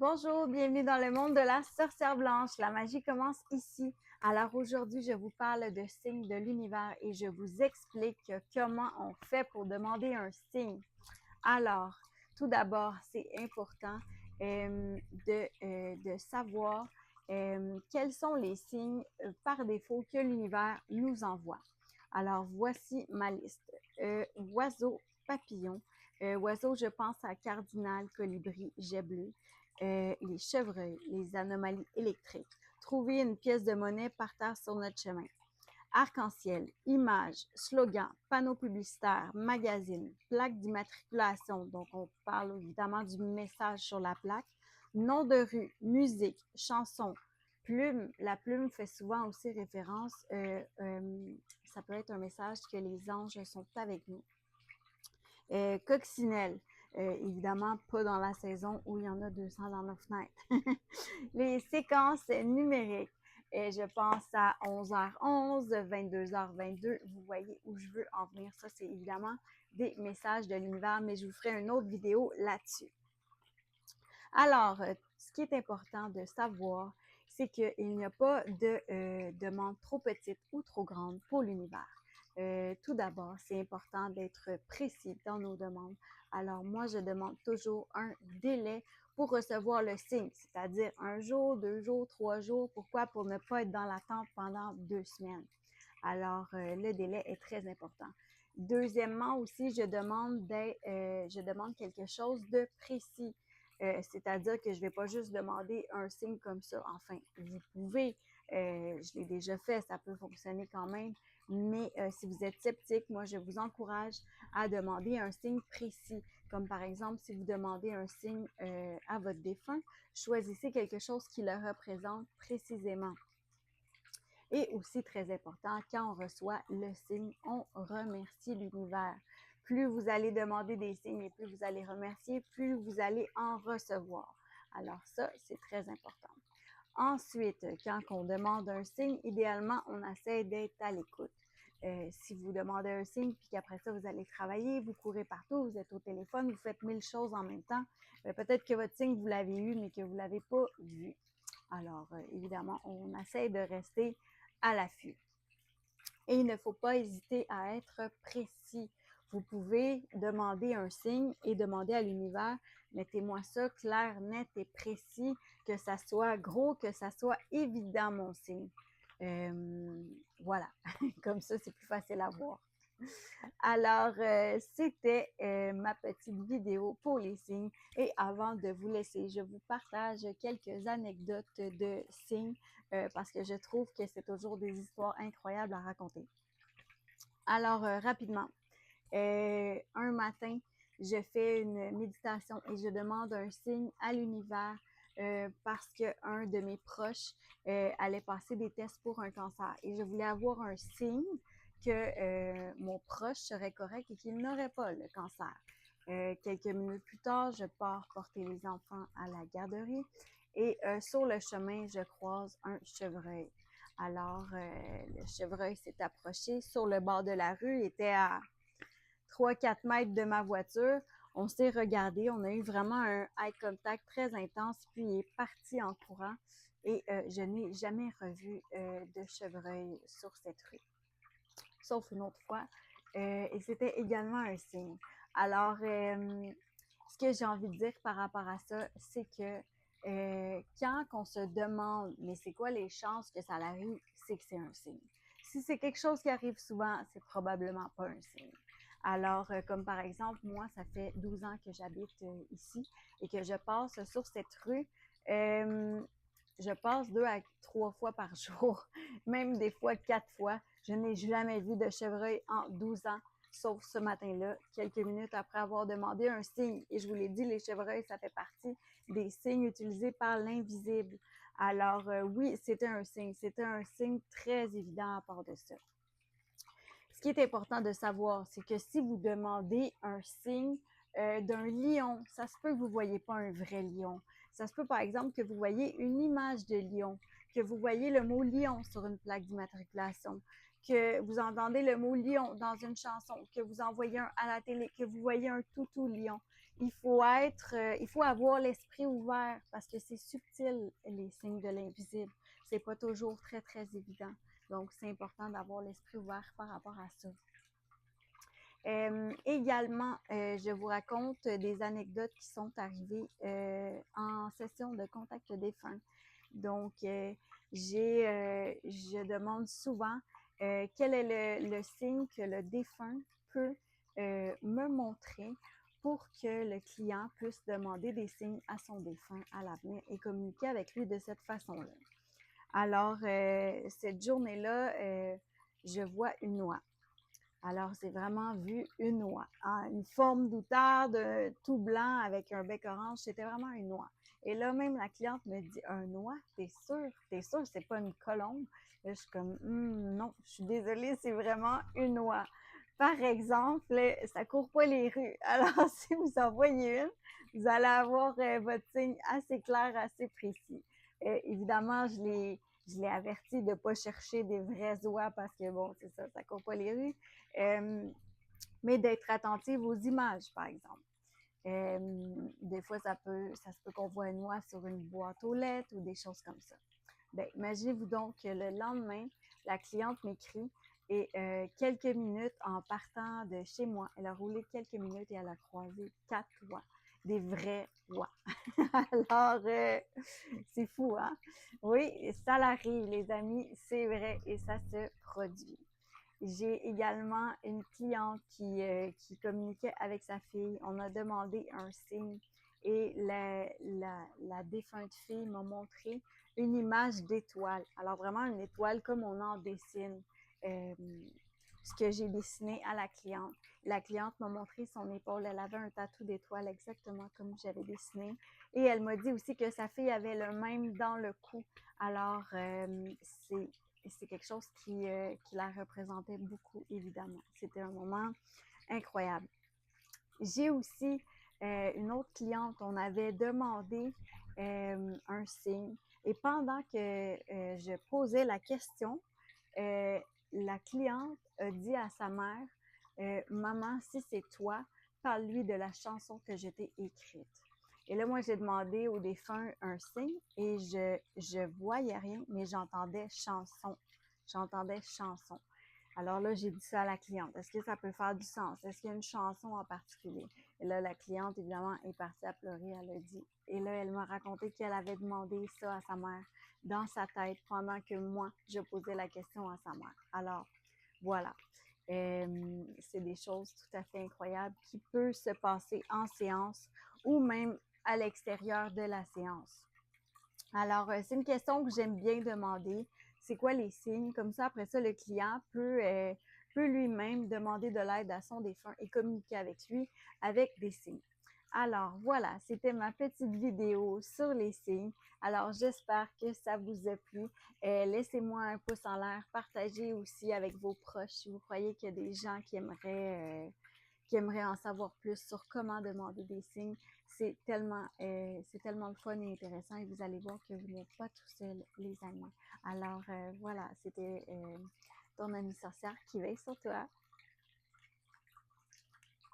Bonjour, bienvenue dans le monde de la sorcière blanche. La magie commence ici. Alors aujourd'hui, je vous parle de signes de l'univers et je vous explique comment on fait pour demander un signe. Alors, tout d'abord, c'est important de savoir quels sont les signes par défaut que l'univers nous envoie. Alors, voici ma liste. Oiseau, papillon. Oiseau, je pense à cardinal, colibri, jet bleu. Les chevreuils, les anomalies électriques. Trouver une pièce de monnaie par terre sur notre chemin. Arc-en-ciel, images, slogans, panneaux publicitaires, magazines, plaques d'immatriculation, donc on parle évidemment du message sur la plaque, nom de rue, musique, chansons, plume. La plume fait souvent aussi référence, ça peut être un message que les anges sont avec nous. Coccinelle, évidemment pas dans la saison où il y en a 200 dans nos fenêtres. Les séquences numériques, je pense à 11h11, 22h22, vous voyez où je veux en venir. Ça, c'est évidemment des messages de l'univers, mais je vous ferai une autre vidéo là-dessus. Alors, ce qui est important de savoir, c'est qu'il n'y a pas de demande trop petite ou trop grande pour l'univers. Tout d'abord, c'est important d'être précis dans nos demandes. Alors, moi, je demande toujours un délai pour recevoir le signe, c'est-à-dire 1 jour, 2 jours, 3 jours. Pourquoi? Pour ne pas être dans l'attente pendant 2 semaines. Alors, le délai est très important. Deuxièmement aussi, je demande quelque chose de précis. C'est-à-dire que je ne vais pas juste demander un signe comme ça. Enfin, vous pouvez, je l'ai déjà fait, ça peut fonctionner quand même. Mais si vous êtes sceptique, moi, je vous encourage à demander un signe précis. Comme par exemple, si vous demandez un signe à votre défunt, choisissez quelque chose qui le représente précisément. Et aussi très important, quand on reçoit le signe, on remercie l'univers. Plus vous allez demander des signes et plus vous allez remercier, plus vous allez en recevoir. Alors ça, c'est très important. Ensuite, quand on demande un signe, idéalement, on essaie d'être à l'écoute. Si vous demandez un signe, puis qu'après ça, vous allez travailler, vous courez partout, vous êtes au téléphone, vous faites 1000 choses en même temps, peut-être que votre signe, vous l'avez eu, mais que vous ne l'avez pas vu. Alors, évidemment, on essaie de rester à l'affût. Et il ne faut pas hésiter à être précis. Vous pouvez demander un signe et demander à l'univers, mettez-moi ça clair, net et précis, que ça soit gros, que ça soit évident mon signe. Voilà, comme ça c'est plus facile à voir. Alors, c'était ma petite vidéo pour les signes. Et avant de vous laisser, je vous partage quelques anecdotes de signes parce que je trouve que c'est toujours des histoires incroyables à raconter. Alors, rapidement, un matin, je fais une méditation et je demande un signe à l'univers parce qu'un de mes proches allait passer des tests pour un cancer. Et je voulais avoir un signe que mon proche serait correct et qu'il n'aurait pas le cancer. Quelques minutes plus tard, je pars porter les enfants à la garderie et sur le chemin, je croise un chevreuil. Alors, le chevreuil s'est approché sur le bord de la rue, il était à 3-4 mètres de ma voiture. On s'est regardé, on a eu vraiment un eye contact très intense, puis il est parti en courant et je n'ai jamais revu de chevreuil sur cette rue, sauf une autre fois. Et c'était également un signe. Alors, ce que j'ai envie de dire par rapport à ça, c'est que quand on se demande, mais c'est quoi les chances que ça arrive, c'est que c'est un signe. Si c'est quelque chose qui arrive souvent, c'est probablement pas un signe. Alors, comme par exemple, moi, ça fait 12 ans que j'habite ici et que je passe sur cette rue. Je passe 2 à 3 fois par jour, même des fois 4 fois. Je n'ai jamais vu de chevreuil en 12 ans, sauf ce matin-là, quelques minutes après avoir demandé un signe. Et je vous l'ai dit, les chevreuils, ça fait partie des signes utilisés par l'invisible. Alors oui, c'était un signe très évident à part de ça. Ce qui est important de savoir, c'est que si vous demandez un signe d'un lion, ça se peut que vous ne voyez pas un vrai lion. Ça se peut, par exemple, que vous voyez une image de lion, que vous voyez le mot lion sur une plaque d'immatriculation, que vous entendez le mot lion dans une chanson, que vous en voyez un à la télé, que vous voyez un toutou lion. il faut avoir l'esprit ouvert parce que c'est subtil, les signes de l'invisible. C'est pas toujours très, très évident. Donc, c'est important d'avoir l'esprit ouvert par rapport à ça. Également, je vous raconte des anecdotes qui sont arrivées en session de contact défunt. Donc, je demande souvent quel est le signe que le défunt peut me montrer pour que le client puisse demander des signes à son défunt à l'avenir et communiquer avec lui de cette façon-là. Alors, cette journée-là, je vois une noix. Alors, c'est vraiment vu une noix, hein, une forme d'outarde tout blanc avec un bec orange. C'était vraiment une noix. Et là, même la cliente me dit, un noix, t'es sûr? T'es sûr, c'est pas une colombe? Là, je suis comme, non, je suis désolée, c'est vraiment une noix. Par exemple, ça court pas les rues. Alors, si vous en voyez une, vous allez avoir votre signe assez clair, assez précis. Évidemment, je l'ai averti de ne pas chercher des vrais oies parce que, bon, c'est ça, ça court pas les rues. Mais d'être attentive aux images, par exemple. Des fois, ça se peut qu'on voit une oie sur une boîte aux lettres ou des choses comme ça. Bien, imaginez-vous donc que le lendemain, la cliente m'écrit et quelques minutes en partant de chez moi, elle a roulé quelques minutes et elle a croisé 4 oies, des vrais oies. Alors, c'est fou, hein? Oui, ça l'arrive, les amis, c'est vrai et ça se produit. J'ai également une cliente qui communiquait avec sa fille. On a demandé un signe et la défunte fille m'a montré une image d'étoile. Alors vraiment une étoile comme on en dessine. Ce que j'ai dessiné à la cliente. La cliente m'a montré son épaule. Elle avait un tatou d'étoile exactement comme j'avais dessiné. Et elle m'a dit aussi que sa fille avait le même dans le cou. Alors, c'est quelque chose qui la représentait beaucoup, évidemment. C'était un moment incroyable. J'ai aussi une autre cliente, on avait demandé un signe. Et pendant que je posais la question, la cliente a dit à sa mère, maman, si c'est toi, parle-lui de la chanson que je t'ai écrite. Et là, moi, j'ai demandé au défunt un signe et je voyais rien, mais j'entendais chanson. J'entendais chanson. Alors là, j'ai dit ça à la cliente. Est-ce que ça peut faire du sens? Est-ce qu'il y a une chanson en particulier? Et là, la cliente, évidemment, est partie à pleurer. Elle a dit. Et là, elle m'a raconté qu'elle avait demandé ça à sa mère dans sa tête pendant que moi, je posais la question à sa mère. Alors, voilà. C'est des choses tout à fait incroyables qui peuvent se passer en séance ou même à l'extérieur de la séance. Alors, c'est une question que j'aime bien demander. C'est quoi les signes? Comme ça, après ça, le client peut lui-même demander de l'aide à son défunt et communiquer avec lui avec des signes. Alors, voilà, c'était ma petite vidéo sur les signes. Alors, j'espère que ça vous a plu. Laissez-moi un pouce en l'air. Partagez aussi avec vos proches si vous croyez qu'il y a des gens qui aimeraient en savoir plus sur comment demander des signes. C'est tellement le fun et intéressant et vous allez voir que vous n'êtes pas tout seul, les amis. Alors, voilà, c'était ton amie sorcière qui veille sur toi.